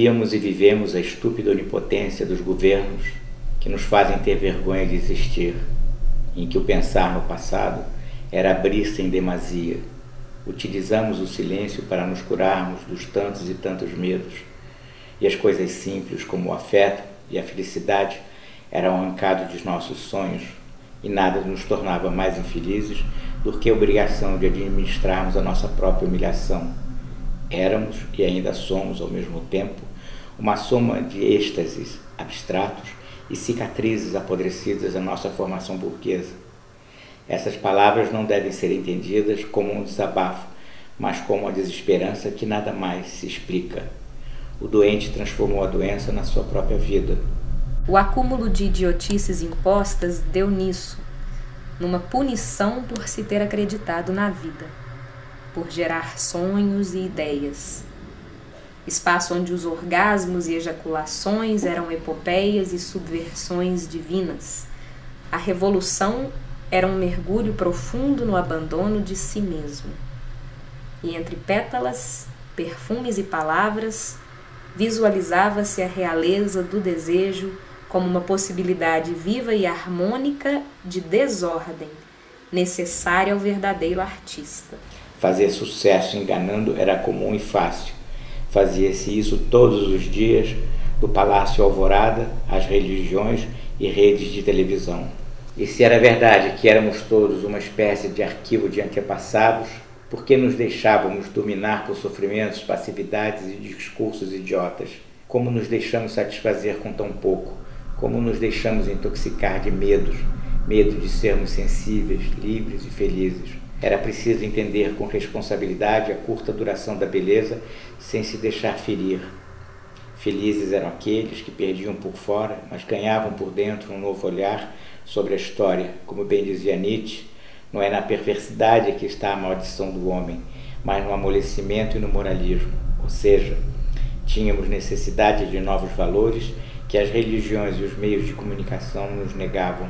Víamos e vivemos a estúpida onipotência dos governos que nos fazem ter vergonha de existir, em que o pensar no passado era abrir-se em demasia. Utilizamos o silêncio para nos curarmos dos tantos e tantos medos, e as coisas simples como o afeto e a felicidade eram arrancados de nossos sonhos, e nada nos tornava mais infelizes do que a obrigação de administrarmos a nossa própria humilhação. Éramos, e ainda somos ao mesmo tempo, uma soma de êxtases abstratos e cicatrizes apodrecidas da nossa formação burguesa. Essas palavras não devem ser entendidas como um desabafo, mas como a desesperança que nada mais se explica. O doente transformou a doença na sua própria vida. O acúmulo de idiotices impostas deu nisso, numa punição por se ter acreditado na vida, por gerar sonhos e ideias. Espaço onde os orgasmos e ejaculações eram epopeias e subversões divinas. A revolução era um mergulho profundo no abandono de si mesmo. E entre pétalas, perfumes e palavras, visualizava-se a realeza do desejo como uma possibilidade viva e harmônica de desordem, necessária ao verdadeiro artista. Fazer sucesso enganando era comum e fácil. Fazia-se isso todos os dias, do Palácio Alvorada às religiões e redes de televisão. E se era verdade que éramos todos uma espécie de arquivo de antepassados, por que nos deixávamos dominar por sofrimentos, passividades e discursos idiotas? Como nos deixamos satisfazer com tão pouco? Como nos deixamos intoxicar de medos, medo de sermos sensíveis, livres e felizes? Era preciso entender com responsabilidade a curta duração da beleza sem se deixar ferir. Felizes eram aqueles que perdiam por fora, mas ganhavam por dentro um novo olhar sobre a história. Como bem dizia Nietzsche, não é na perversidade que está a maldição do homem, mas no amolecimento e no moralismo. Ou seja, tínhamos necessidade de novos valores que as religiões e os meios de comunicação nos negavam.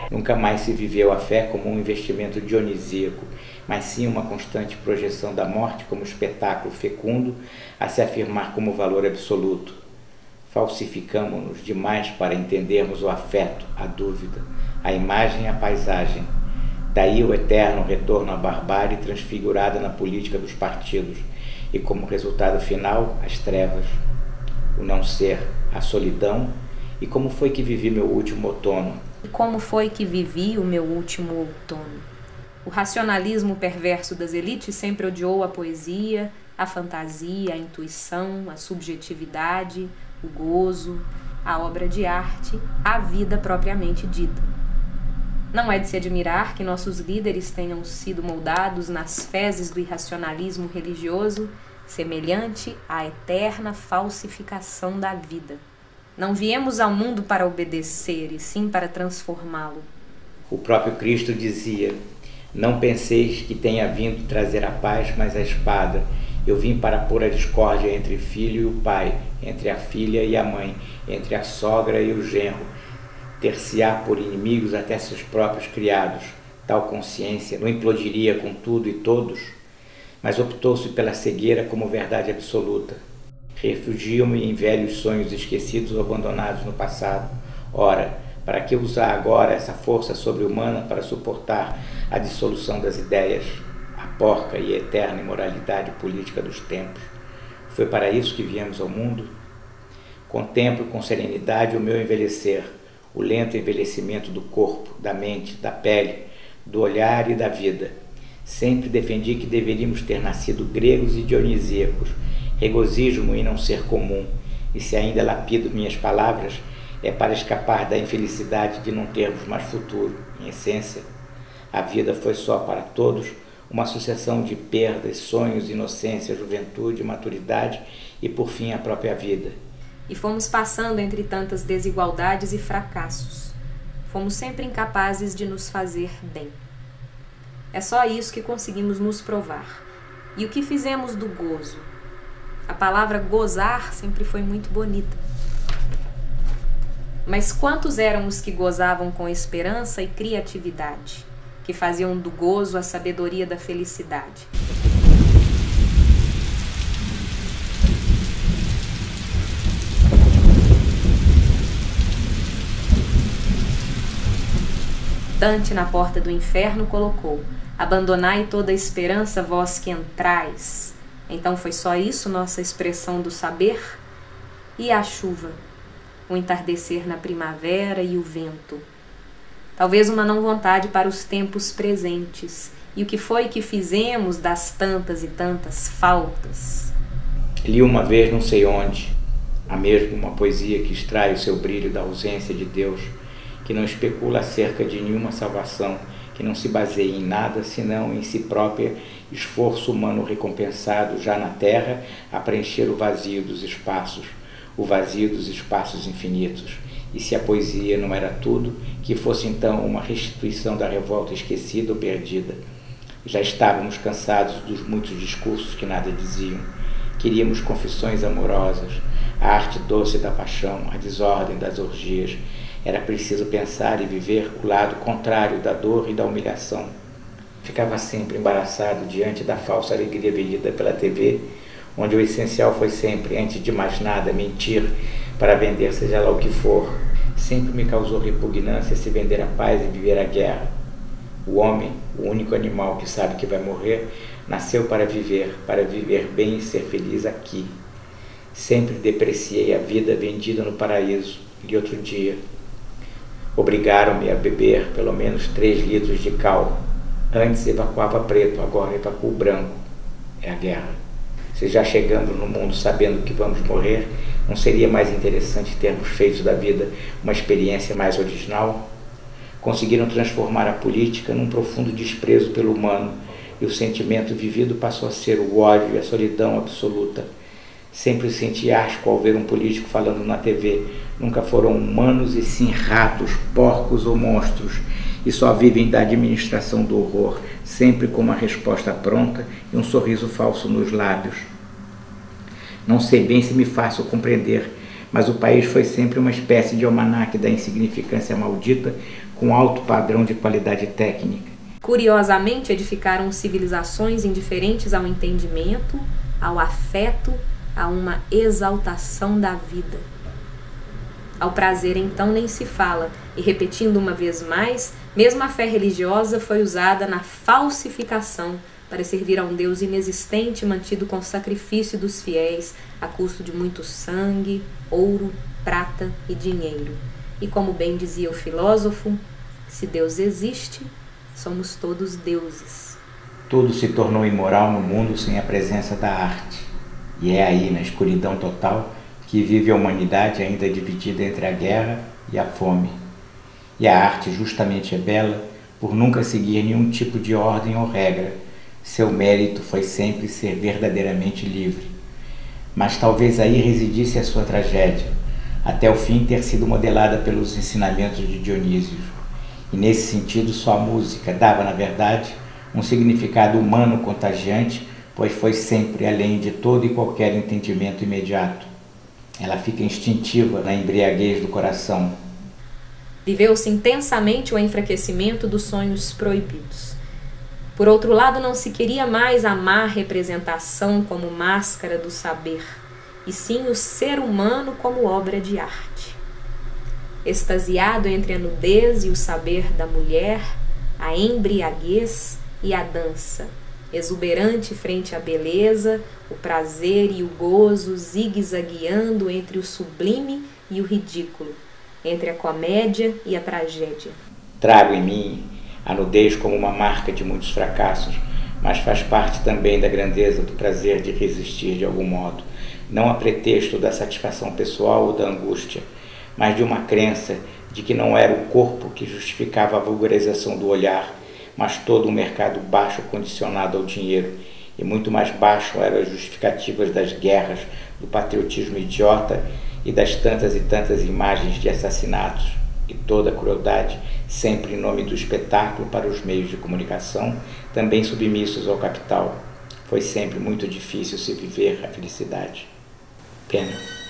Nunca mais se viveu a fé como um investimento dionisíaco, mas sim uma constante projeção da morte como espetáculo fecundo a se afirmar como valor absoluto. Falsificamo-nos demais para entendermos o afeto, a dúvida, a imagem e a paisagem. Daí o eterno retorno à barbárie transfigurada na política dos partidos e, como resultado final, as trevas, o não ser, a solidão. E como foi que vivi meu último outono? E como foi que vivi o meu último outono? O racionalismo perverso das elites sempre odiou a poesia, a fantasia, a intuição, a subjetividade, o gozo, a obra de arte, a vida propriamente dita. Não é de se admirar que nossos líderes tenham sido moldados nas fezes do irracionalismo religioso, semelhante à eterna falsificação da vida. Não viemos ao mundo para obedecer, e sim para transformá-lo. O próprio Cristo dizia: não penseis que tenha vindo trazer a paz, mas a espada. Eu vim para pôr a discórdia entre o filho e o pai, entre a filha e a mãe, entre a sogra e o genro, ter-se-á por inimigos até seus próprios criados. Tal consciência não implodiria com tudo e todos, mas optou-se pela cegueira como verdade absoluta. Refugio-me em velhos sonhos esquecidos ou abandonados no passado. Ora, para que usar agora essa força sobre-humana para suportar a dissolução das ideias, a porca e eterna imoralidade política dos tempos? Foi para isso que viemos ao mundo? Contemplo com serenidade o meu envelhecer, o lento envelhecimento do corpo, da mente, da pele, do olhar e da vida. Sempre defendi que deveríamos ter nascido gregos e dionisíacos. Regozijo-me em não ser comum, e se ainda lapido minhas palavras, é para escapar da infelicidade de não termos mais futuro. Em essência, a vida foi só para todos uma sucessão de perdas, sonhos, inocência, juventude, maturidade e, por fim, a própria vida. E fomos passando entre tantas desigualdades e fracassos. Fomos sempre incapazes de nos fazer bem. É só isso que conseguimos nos provar. E o que fizemos do gozo? A palavra gozar sempre foi muito bonita. Mas quantos eram os que gozavam com esperança e criatividade, que faziam do gozo a sabedoria da felicidade? Dante, na porta do inferno, colocou: abandonai toda a esperança, vós que entrais. Então foi só isso nossa expressão do saber? E a chuva, o entardecer na primavera e o vento? Talvez uma não vontade para os tempos presentes. E o que foi que fizemos das tantas e tantas faltas? Li uma vez, não sei onde, há mesmo uma poesia que extrai o seu brilho da ausência de Deus, que não especula acerca de nenhuma salvação, que não se baseia em nada senão em si própria, esforço humano recompensado já na terra a preencher o vazio dos espaços infinitos. E se a poesia não era tudo, que fosse então uma restituição da revolta esquecida ou perdida. Já estávamos cansados dos muitos discursos que nada diziam. Queríamos confissões amorosas, a arte doce da paixão, a desordem das orgias. Era preciso pensar e viver o lado contrário da dor e da humilhação. Ficava sempre embaraçado diante da falsa alegria vendida pela TV, onde o essencial foi sempre, antes de mais nada, mentir para vender seja lá o que for. Sempre me causou repugnância se vender a paz e viver a guerra. O homem, o único animal que sabe que vai morrer, nasceu para viver bem e ser feliz aqui. Sempre depreciei a vida vendida no paraíso. E outro dia obrigaram-me a beber pelo menos 3 litros de cal. Antes evacuava preto, agora evacuo branco. É a guerra. Se já chegamos no mundo sabendo que vamos morrer, não seria mais interessante termos feito da vida uma experiência mais original? Conseguiram transformar a política num profundo desprezo pelo humano, e o sentimento vivido passou a ser o ódio e a solidão absoluta. Sempre senti asco ao ver um político falando na TV. Nunca foram humanos e sim ratos, porcos ou monstros, e só vivem da administração do horror, sempre com uma resposta pronta e um sorriso falso nos lábios. Não sei bem se me faço compreender, mas o país foi sempre uma espécie de almanaque da insignificância maldita, com alto padrão de qualidade técnica. Curiosamente, edificaram civilizações indiferentes ao entendimento, ao afeto, a uma exaltação da vida. Ao prazer, então, nem se fala, e repetindo uma vez mais, mesmo a fé religiosa foi usada na falsificação para servir a um Deus inexistente mantido com sacrifício dos fiéis, a custo de muito sangue, ouro, prata e dinheiro. E como bem dizia o filósofo, se Deus existe, somos todos deuses. Tudo se tornou imoral no mundo sem a presença da arte. E é aí, na escuridão total, que vive a humanidade ainda dividida entre a guerra e a fome. E a arte justamente é bela por nunca seguir nenhum tipo de ordem ou regra. Seu mérito foi sempre ser verdadeiramente livre. Mas talvez aí residisse a sua tragédia, até o fim ter sido modelada pelos ensinamentos de Dionísio. E nesse sentido só a música dava, na verdade, um significado humano contagiante, pois foi sempre além de todo e qualquer entendimento imediato. Ela fica instintiva na embriaguez do coração. Viveu-se intensamente o enfraquecimento dos sonhos proibidos. Por outro lado, não se queria mais a má representação como máscara do saber, e sim o ser humano como obra de arte. Extasiado entre a nudez e o saber da mulher, a embriaguez e a dança, exuberante frente à beleza, o prazer e o gozo zigue-zagueando entre o sublime e o ridículo, entre a comédia e a tragédia. Trago em mim a nudez como uma marca de muitos fracassos, mas faz parte também da grandeza do prazer de resistir de algum modo, não a pretexto da satisfação pessoal ou da angústia, mas de uma crença de que não era o corpo que justificava a vulgarização do olhar, mas todo um mercado baixo condicionado ao dinheiro, e muito mais baixo eram as justificativas das guerras, do patriotismo idiota e das tantas e tantas imagens de assassinatos, e toda a crueldade, sempre em nome do espetáculo para os meios de comunicação, também submissos ao capital. Foi sempre muito difícil se viver a felicidade. Pena.